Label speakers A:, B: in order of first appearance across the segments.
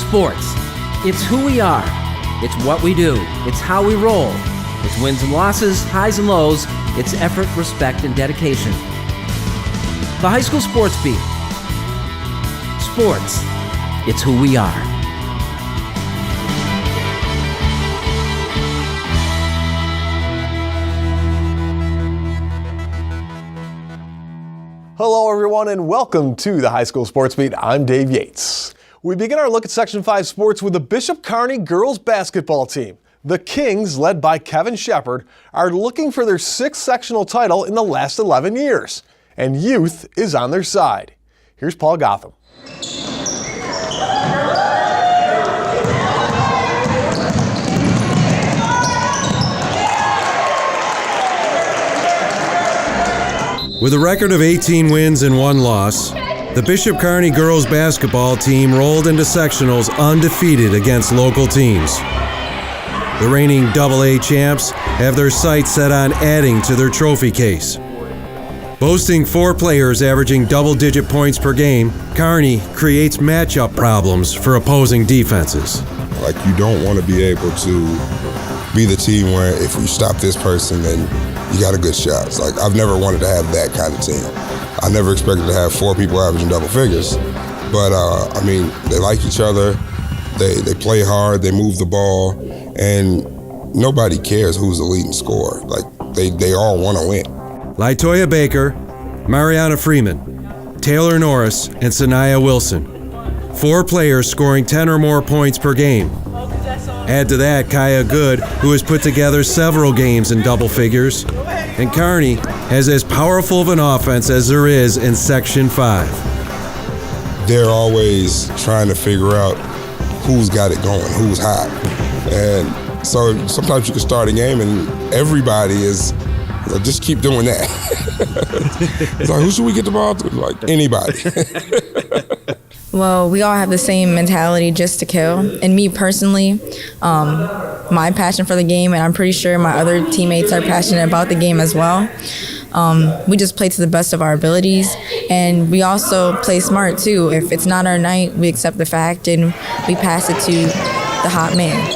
A: Sports. It's who we are. It's what we do. It's how we roll. It's wins and losses, highs and lows. It's effort, respect, and dedication. The High School Sports Beat. Sports. It's who we are.
B: Hello, everyone, and welcome to the High School Sports Beat. I'm Dave Yates. We begin our look at Section 5 sports with the Bishop Kearney Girls Basketball team. The Kings, led by Kevin Shepard, are looking for their 6th sectional title in the last 11 years, and youth is on their side. Here's Paul Gotham.
C: With a record of 18 wins and 1 loss, the Bishop Kearney Girls Basketball team rolled into sectionals undefeated against local teams. The reigning AA champs have their sights set on adding to their trophy case. Boasting 4 players averaging double-digit points per game, Kearney creates matchup problems for opposing defenses.
D: Like, you don't want to be able to be the team where if you stop this person, then you got a good shot. It's like, I've never wanted to have that kind of team. I never expected to have 4 people averaging double figures. But, I mean, they like each other. They play hard. They move the ball. And nobody cares who's the leading scorer. Like, they all want to win.
C: Latoya Baker, Mariana Freeman, Taylor Norris, and Sanaya Wilson. 4 players scoring 10 or more points per game. Add to that Kaya Good, who has put together several games in double figures. And Kearney has as powerful of an offense as there is in Section 5.
D: They're always trying to figure out who's got it going, who's hot. And so sometimes you can start a game and everybody is, just keep doing that. It's like, who should we get the ball to? Like, anybody.
E: Well, we all have the same mentality, just to kill. And me personally, my passion for the game, and I'm pretty sure my other teammates are passionate about the game as well. We just play to the best of our abilities, and we also play smart too. If it's not our night, we accept the fact and we pass it to the hot man.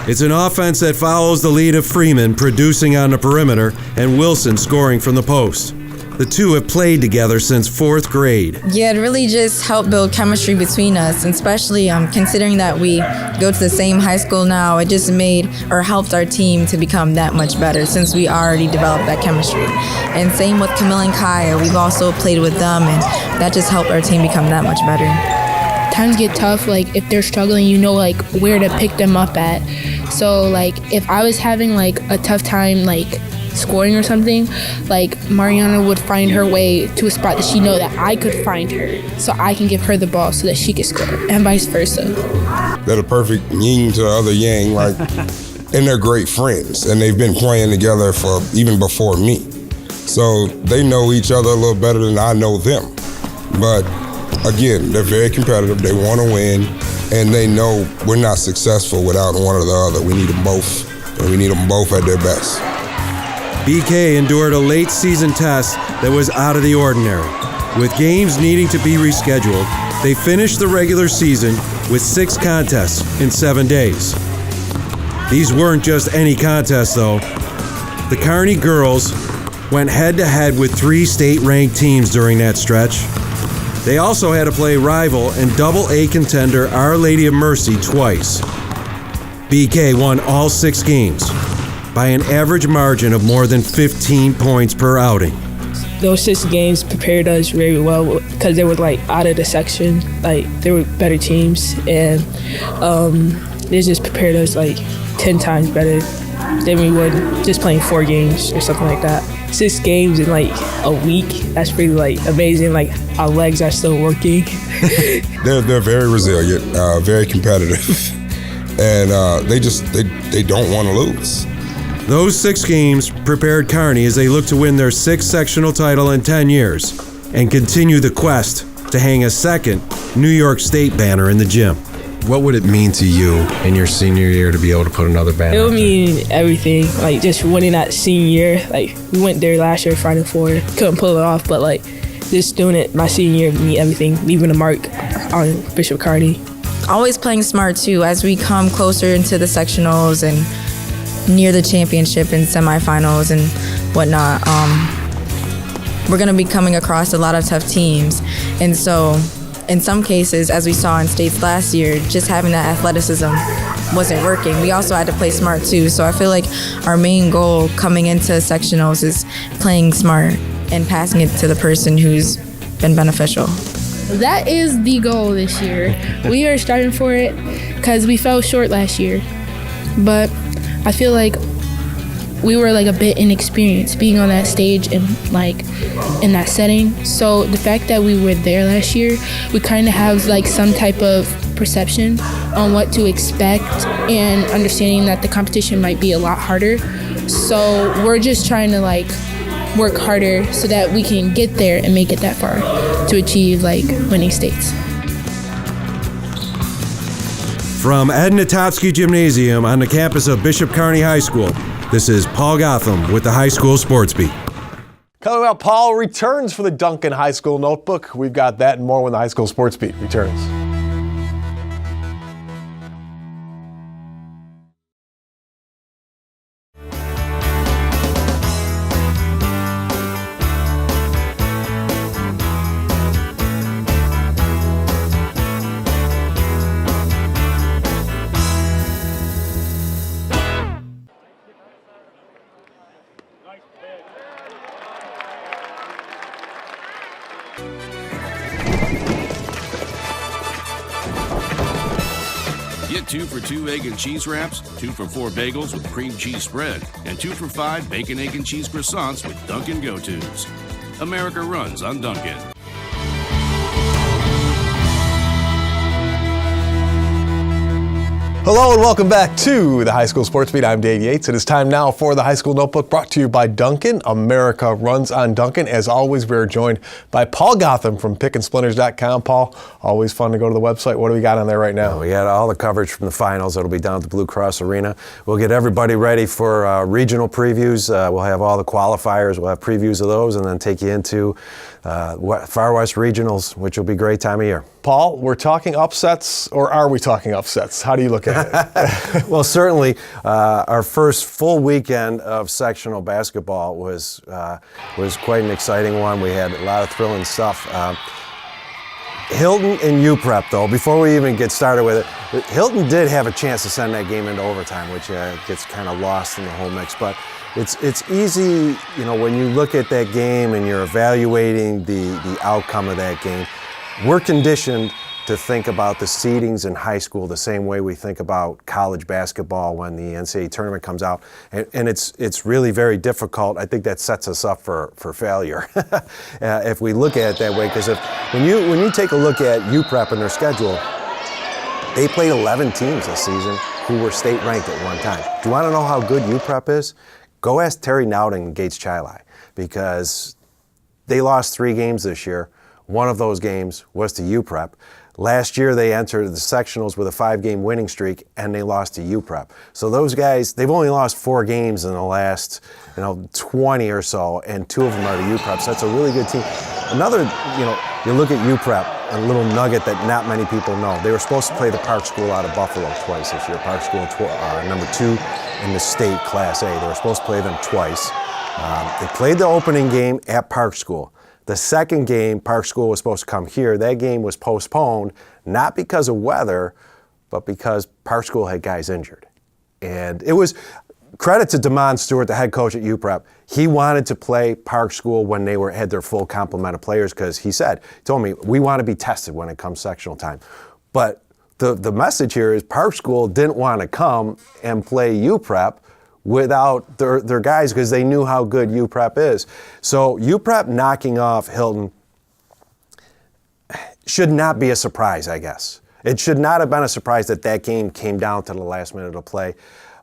C: It's an offense that follows the lead of Freeman producing on the perimeter and Wilson scoring from the post. The two have played together since 4th grade.
E: Yeah, it really just helped build chemistry between us, and especially considering that we go to the same high school now, it just made or helped our team to become that much better since we already developed that chemistry. And same with Camille and Kaya, we've also played with them, and that just helped our team become that much better.
F: Times get tough, like if they're struggling, you know like where to pick them up at. So like if I was having like a tough time like scoring or something, like Mariana would find her way to a spot that she know that I could find her, so I can give her the ball so that she can score, and vice versa.
D: They're the perfect yin to the other yang, like, and they're great friends, and they've been playing together for even before me. So they know each other a little better than I know them. But again, they're very competitive, they want to win, and they know we're not successful without one or the other. We need them both, and we need them both at their best.
C: BK endured a late season test that was out of the ordinary. With games needing to be rescheduled, they finished the regular season with 6 contests in 7 days. These weren't just any contests, though. The Kearney girls went head-to-head with 3 state-ranked teams during that stretch. They also had to play rival and double-A contender Our Lady of Mercy twice. BK won all 6 games by an average margin of more than 15 points per outing.
F: Those 6 games prepared us very well because they were like out of the section, like they were better teams, and they just prepared us like 10 times better than we would just playing 4 games or something like that. 6 games in like a week, that's pretty like amazing. Like our legs are still working.
D: They're very resilient, very competitive, and they don't want to lose.
C: Those 6 games prepared Kearney as they look to win their 6th sectional title in 10 years and continue the quest to hang a 2nd New York State banner in the gym. What would it mean to you in your senior year to be able to put another banner?
F: It would mean everything. Like just winning that senior year. Like we went there last year, Final Four, couldn't pull it off, but like just doing it my senior year would mean everything, leaving a mark on Bishop Kearney.
E: Always playing smart too as we come closer into the sectionals and near the championship and semifinals and whatnot. We're going to be coming across a lot of tough teams, and so in some cases, as we saw in states last year, just having that athleticism wasn't working. We also had to play smart too, so I feel like our main goal coming into sectionals is playing smart and passing it to the person who's been beneficial.
G: That is the goal this year. We are striving for it because we fell short last year, but I feel like we were like a bit inexperienced being on that stage and like in that setting. So the fact that we were there last year, we kind of have like some type of perception on what to expect and understanding that the competition might be a lot harder. So we're just trying to like work harder so that we can get there and make it that far to achieve like winning states.
C: From Ed Natowski Gymnasium on the campus of Bishop Kearney High School, this is Paul Gotham with the High School Sports Beat.
B: Coming up, Paul returns for the Dunkin High School Notebook. We've got that and more when the High School Sports Beat returns.
H: Get 2 for 2 egg and cheese wraps, 2 for 4 bagels with cream cheese spread, and 2 for 5 bacon, egg, and cheese croissants with Dunkin' Go-Tos. America runs on Dunkin'.
B: Hello and welcome back to the High School Sports Beat. I'm Dave Yates. It is time now for the High School Notebook brought to you by Dunkin'. America runs on Dunkin'. As always, we are joined by Paul Gotham from pickandsplinters.com. Paul, always fun to go to the website. What do we got on there right now?
C: We had all the coverage from the finals. It'll be down at the Blue Cross Arena. We'll get everybody ready for regional previews. We'll have all the qualifiers. We'll have previews of those and then take you into Far West Regionals, which will be a great time of year.
B: Paul, we're talking upsets, or are we talking upsets? How do you look at it?
C: Well, certainly, our first full weekend of sectional basketball was quite an exciting one. We had a lot of thrilling stuff. Hilton and UPrep, though, before we even get started with it, Hilton did have a chance to send that game into overtime, which gets kind of lost in the whole mix. But it's easy, you know, when you look at that game and you're evaluating the outcome of that game. We're conditioned to think about the seedings in high school the same way we think about college basketball when the NCAA tournament comes out, and it's really very difficult. I think that sets us up for failure if we look at it that way. Because when you take a look at UPrep and their schedule, they played 11 teams this season who were state ranked at one time. Do you want to know how good UPrep is? Go ask Terry Nowding and Gates Chilai, because they lost 3 games this year. One of those games was to UPrep. Last year they entered the sectionals with a 5-game winning streak, and they lost to UPrep. So those guys, they've only lost 4 games in the last 20 or so, and 2 of them are to UPrep. So that's a really good team. Another, you look at UPrep, a little nugget that not many people know. They were supposed to play the Park School out of Buffalo twice this year. Park School, number 2 in the state Class A. They were supposed to play them twice. They played the opening game at Park School. The second game, Park School was supposed to come here. That game was postponed, not because of weather, but because Park School had guys injured. And it was credit to DeMond Stewart, the head coach at UPrep. He wanted to play Park School when they had their full complement of players, because he told me, we want to be tested when it comes sectional time. But the message here is Park School didn't want to come and play UPrep without their guys, because they knew how good UPrep is. So UPrep knocking off Hilton should not be a surprise, I guess. It should not have been a surprise that game came down to the last minute of play.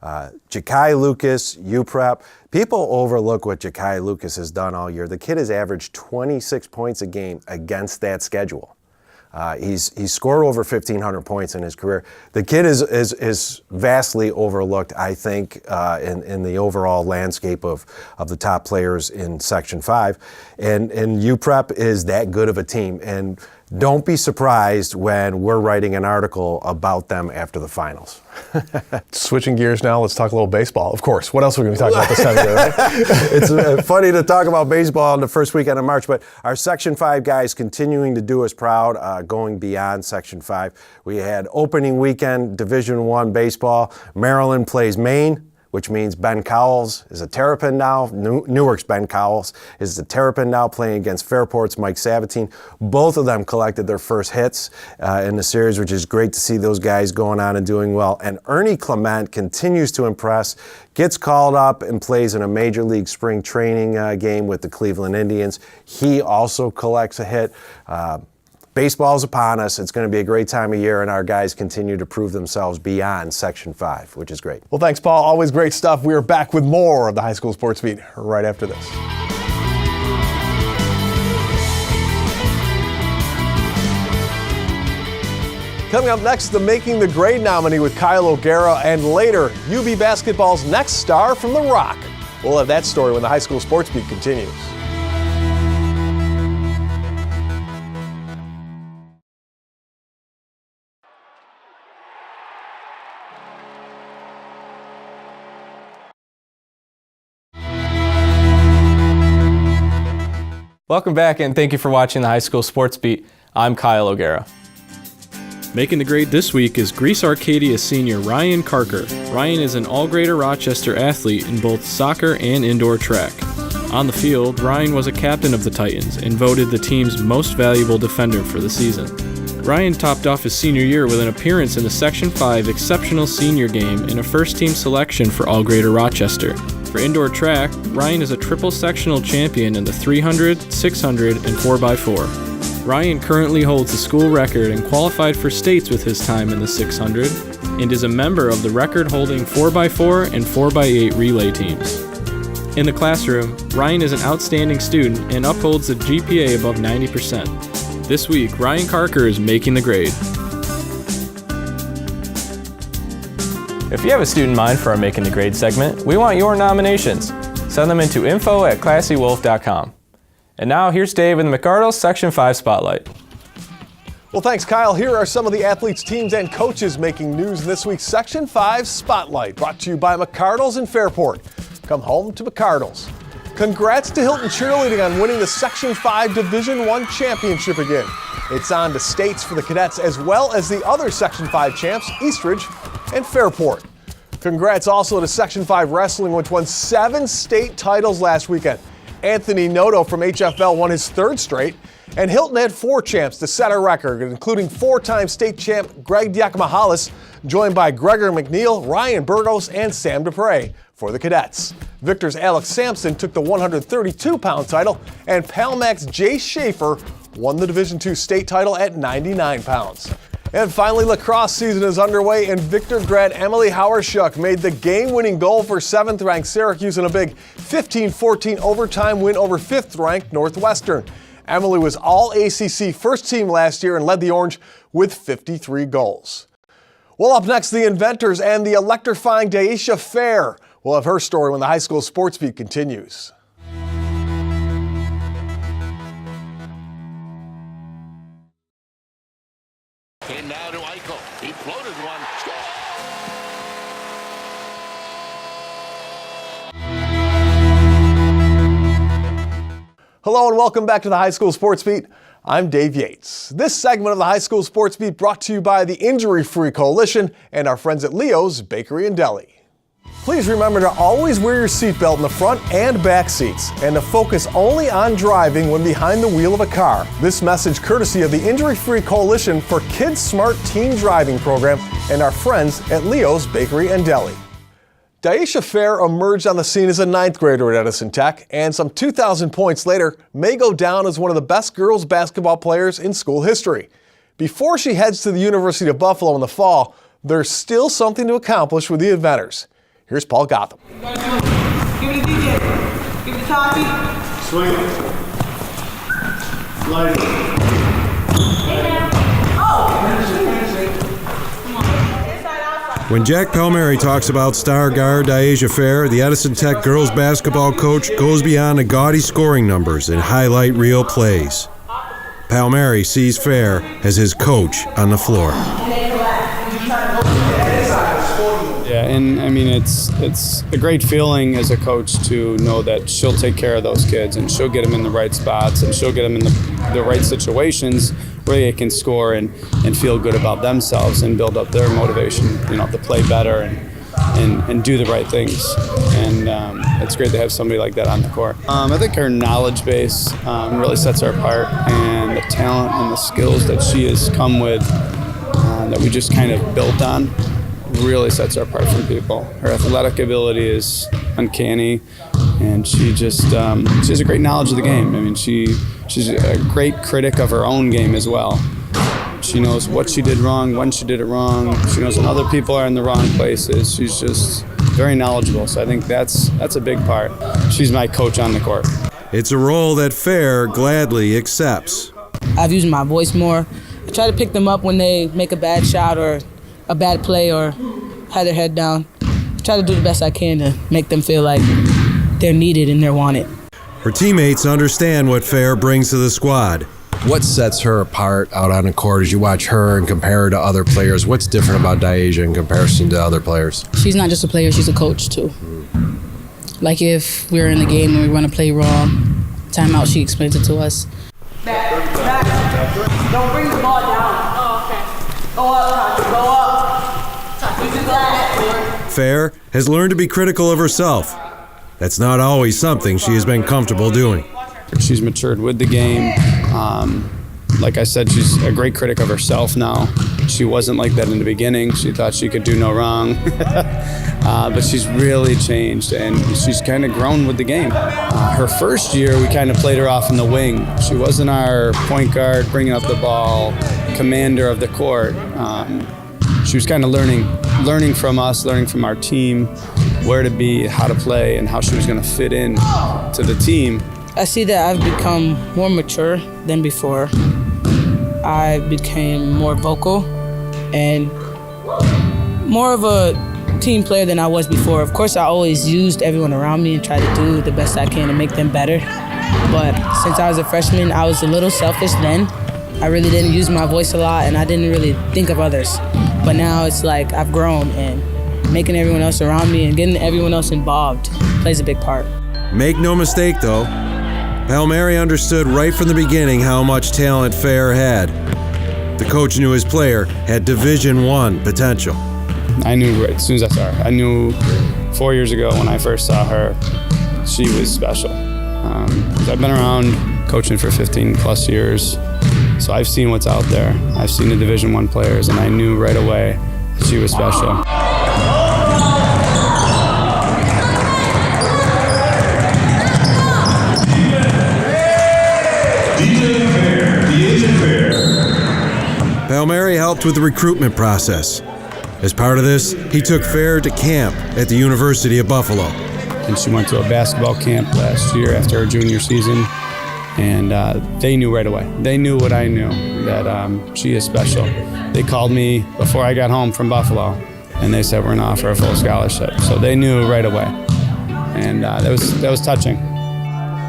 C: Ja'Kai Lucas, UPrep, people overlook what Ja'Kai Lucas has done all year. The kid has averaged 26 points a game against that schedule. He's scored over 1,500 points in his career. The kid is vastly overlooked, I think, in the overall landscape of the top players in Section 5. And UPrep is that good of a team. And don't be surprised when we're writing an article about them after the finals.
B: Switching gears now, let's talk a little baseball. Of course, what else are we going to talk about this time of year, right?
C: It's funny to talk about baseball in the first weekend of March, but our Section 5 guys continuing to do us proud, going beyond Section 5. We had opening weekend Division I baseball. Maryland plays Maine, which means Ben Cowles is a Terrapin now. Newark's Ben Cowles is a Terrapin now, playing against Fairport's Mike Sabatine. Both of them collected their first hits in the series, which is great to see those guys going on and doing well. And Ernie Clement continues to impress, gets called up and plays in a Major League spring training game with the Cleveland Indians. He also collects a hit. Baseball's upon us. It's going to be a great time of year, and our guys continue to prove themselves beyond Section 5, which is great.
B: Well, thanks, Paul. Always great stuff. We are back with more of the High School Sports Beat right after this. Coming up next, the Making the Grade nominee with Kyle O'Gara, and later, UB basketball's next star from the Rock. We'll have that story when the High School Sports Beat continues.
I: Welcome back, and thank you for watching the High School Sports Beat. I'm Kyle O'Gara.
J: Making the grade this week is Greece Arcadia senior Ryan Carker. Ryan is an all-Greater Rochester athlete in both soccer and indoor track. On the field, Ryan was a captain of the Titans and voted the team's most valuable defender for the season. Ryan topped off his senior year with an appearance in the Section 5 Exceptional Senior Game and a first-team selection for all-Greater Rochester. For indoor track, Ryan is a triple sectional champion in the 300, 600, and 4x4. Ryan currently holds the school record and qualified for states with his time in the 600, and is a member of the record-holding 4x4 and 4x8 relay teams. In the classroom, Ryan is an outstanding student and upholds a GPA above 90%. This week, Ryan Carker is making the grade.
I: If you have a student in mind for our Making the Grade segment, we want your nominations. Send them into info@classywolf.com. And now here's Dave in the McArdle Section 5 Spotlight.
B: Well, thanks, Kyle. Here are some of the athletes, teams, and coaches making news in this week's Section 5 Spotlight, brought to you by McArdle's in Fairport. Come home to McArdle's. Congrats to Hilton Cheerleading on winning the Section 5 Division I championship again. It's on to states for the cadets, as well as the other Section 5 champs, Eastridge and Fairport. Congrats also to Section 5 Wrestling, which won 7 state titles last weekend. Anthony Noto from HFL won his 3rd straight, and Hilton had 4 champs to set a record, including 4-time state champ Greg Diakomahalis, joined by Gregor McNeil, Ryan Burgos, and Sam Dupre for the cadets. Victor's Alex Sampson took the 132-pound title, and Palmac's Jay Schaefer won the Division II state title at 99 pounds. And finally, lacrosse season is underway, and Victor grad Emily Hauerschuk made the game-winning goal for 7th-ranked Syracuse in a big 15-14 overtime win over 5th-ranked Northwestern. Emily was All-ACC first team last year and led the Orange with 53 goals. Well, up next, the Inventors and the electrifying Dyaisha Fair. We'll have her story when the High School Sports Beat continues.
K: And now to Eichel. He floated one.
B: Hello and welcome back to the High School Sports Beat. I'm Dave Yates. This segment of the High School Sports Beat brought to you by the Injury Free Coalition and our friends at Leo's Bakery and Deli. Please remember to always wear your seatbelt in the front and back seats and to focus only on driving when behind the wheel of a car. This message courtesy of the Injury Free Coalition for Kids Smart Teen Driving Program and our friends at Leo's Bakery and Deli. Dyaisha Fair emerged on the scene as a 9th grader at Edison Tech, and some 2,000 points later may go down as one of the best girls basketball players in school history. Before she heads to the University of Buffalo in the fall, there's still something to accomplish with the Inventors. Here's Paul Gotham.
L: Give it a DJ. Give it a toppy. Swing it. Slide it.
C: When Jack Palmieri talks about star guard Dyaisha Fair, the Edison Tech girls basketball coach goes beyond the gaudy scoring numbers and highlight real plays. Palmieri sees Fair as his coach on the floor.
M: Yeah, and I mean, it's a great feeling as a coach to know that she'll take care of those kids and she'll get them in the right spots and she'll get them in the right situations where they can score and feel good about themselves and build up their motivation, to play better and do the right things. And it's great to have somebody like that on the court. I think her knowledge base really sets her apart, and the talent and the skills that she has come with that we just kind of built on really sets her apart from people. Her athletic ability is uncanny, and she just she has a great knowledge of the game. I mean, she's a great critic of her own game as well. She knows what she did wrong, when she did it wrong. She knows when other people are in the wrong places. She's just very knowledgeable, so I think that's a big part. She's my coach on the court.
C: It's a role that Fair gladly accepts.
F: I've used my voice more. I try to pick them up when they make a bad shot or a bad play or have their head down. I try to do the best I can to make them feel like they're needed and they're wanted.
C: Her teammates understand what Fair brings to the squad.
N: What sets her apart out on the court as you watch her and compare her to other players? What's different about Dyaisha in comparison to other players?
O: She's not just a player, she's a coach too. Like if we're in the game and we run a play wrong, timeout, she explains it to us.
L: Back. Don't bring the ball down. Oh, okay. Go up. Use the glass.
C: Fair has learned to be critical of herself. That's not always something she has been comfortable doing.
M: She's matured with the game. Like I said, she's a great critic of herself now. She wasn't like that in the beginning. She thought she could do no wrong. But she's really changed, and she's kind of grown with the game. Her first year, we kind of played her off in the wing. She wasn't our point guard, bringing up the ball, commander of the court. She was kind of learning from us, learning from our team, where to be, how to play, and how she was going to fit in to the team.
F: I see that I've become more mature than before. I became more vocal and more of a team player than I was before. Of course, I always used everyone around me and tried to do the best I can to make them better. But since I was a freshman, I was a little selfish then. I really didn't use my voice a lot, and I didn't really think of others. But now it's like I've grown, and making everyone else around me and getting everyone else involved plays a big part.
C: Make no mistake, though, Palmieri understood right from the beginning how much talent Fair had. The coach knew his player had Division I potential.
M: I knew right as soon as I saw her. I knew 4 years ago when I first saw her, she was special. I've been around coaching for 15 plus years, so I've seen what's out there. I've seen the Division I players, and I knew right away that she was special.
C: Palmieri helped with the recruitment process. As part of this, he took Fair to camp at the University of Buffalo.
M: And she went to a basketball camp last year after her junior season, and they knew right away. They knew what I knew, that she is special. They called me before I got home from Buffalo, and they said we're going to offer a full scholarship. So they knew right away, and that was touching.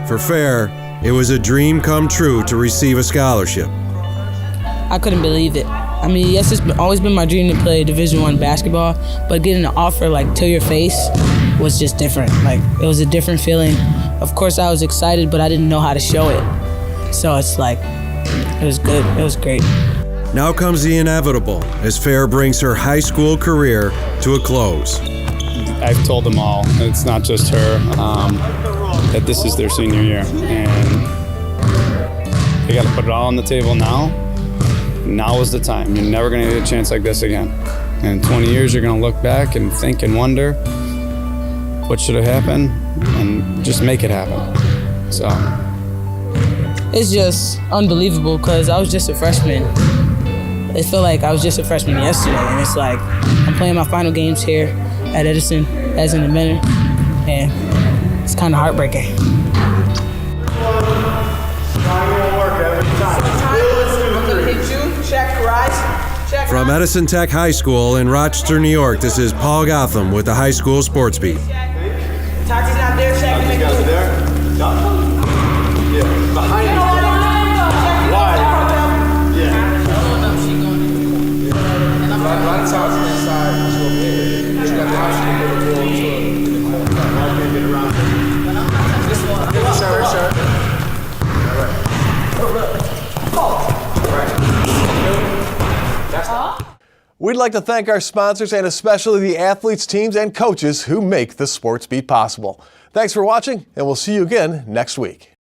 C: For Fair, it was a dream come true to receive a scholarship.
F: I couldn't believe it. I mean, yes, it's always been my dream to play Division I basketball, but getting an offer like to your face was just different. Like, it was a different feeling. Of course, I was excited, but I didn't know how to show it. So it's like, it was good. It was great.
C: Now comes the inevitable as Fair brings her high school career to a close.
M: I've told them all, it's not just her, that this is their senior year, and they got to put it all on the table now. Now is the time. You're never going to get a chance like this again. And in 20 years, you're going to look back and think and wonder what should have happened, and just make it happen. So
F: it's just unbelievable because I was just a freshman. It felt like I was just a freshman yesterday, and it's like I'm playing my final games here at Edison as an inventor, and it's kind of heartbreaking.
L: I'm gonna hit you. Check, rise.
C: From Edison Tech High School in Rochester, New York, this is Paul Gotham with the High School Sports Beat.
L: Tati's not there, Shaq.
P: You guys are there? No. Yeah. Behind you. Wide. Yeah. Right side to that side. So you got the option to go to the corner. Right there, get around there. This one. Get the shirt, shirt. All right.
B: We'd like to thank our sponsors and especially the athletes, teams, and coaches who make the Sports Beat possible. Thanks for watching, and we'll see you again next week.